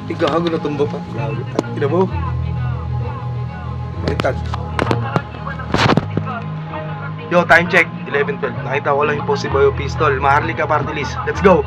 Igago na tumba pa. Ina mo. Baliktad. Yo, time check. 11:12. Nakita ko lang yung post si Boyo Pistol. Maharlika party list. Let's go.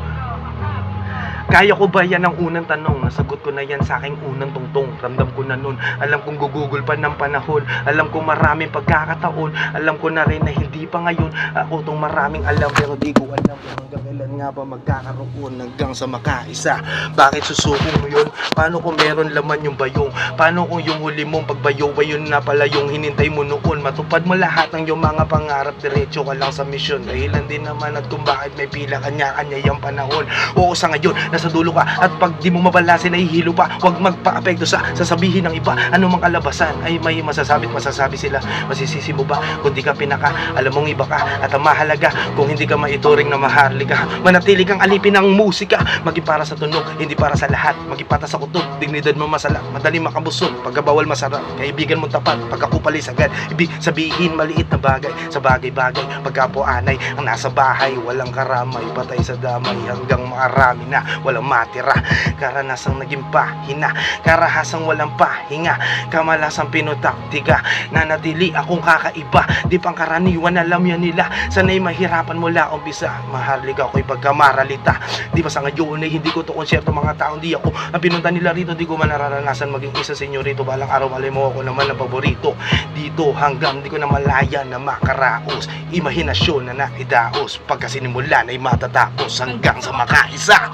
Kaya ko ba yan ang unang tanong? Nasagot ko na yan sa aking unang tungtong. Ramdam ko na nun. Alam kong gugugol pa ng panahon. Alam kong maraming pagkakataon. Alam ko na rin na hindi pa ngayon. Ako tong maraming alam pero di ko alam kung hanggang kailan nga ba magkakaroon hanggang sa makaisa. Bakit susuko mo yun? Paano kung meron laman yung bayong? Paano kung yung huli mong pagbayo-bayo na pala yung hinintay mo noon? Matupad mo lahat ng yung mga pangarap. Diretso ka lang sa misyon. Dahilan din naman at kung bakit may pila kanya-kanya yung panahon. Oo, sa ngayon nasa dulo ka at pag di mo mabalasin ay hilo pa. Huwag magpa-apekto sa sasabihin ng iba. Ano mang kalabasan ay may masasabi sila. Masisisi mo ba kung di ka pinaka? Alam mong iba ka at ang mahalaga kung hindi ka maituring na maharlika. Manatili kang alipin ng musika. Maging para sa tunog, hindi para sa lahat. Maging pata sa kutob, dignidad mo masala. Madali makabusog, pagkabawal masarap. Kaibigan mo tapat, pagkakupalis agad. Ibig sabihin maliit na bagay sa bagay-bagay. Pagkapuanay ang nasa bahay, walang karamay. Patay sa damay hanggang marami na walang matira. Karanasang naging pahina, karahasang walang pahinga, kamalasang pinotaktika. Nanatili akong kakaiba, di pang karaniwan, alam yan nila. Sana'y mahirapan mula umpisa. Maharlika ako'y pagkamaralita. Di ba sa ngayon ay hindi ko to konsyerto mga taong di ako ang pinunta nila rito. Di ko man nararanasan maging isa sa inyo rito. Balang araw malay mo ako naman ang paborito dito hanggang di ko na malaya na makaraos. Imahinasyon na naidaos, pagkasinimulan ay matatapos hanggang sa makaisa.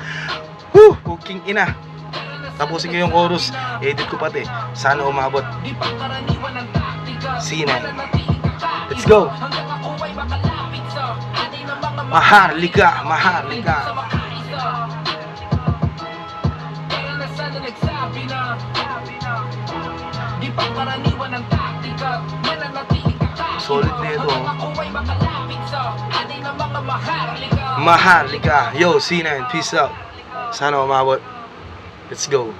Cooking ina. Tapusin ko yung chorus. Edit ko pati. Sana umabot. C9. Let's go. Maharlika, maharlika. Solid na ito. Maharlika. Yo, C9. Peace out. Sana umabot. Let's go.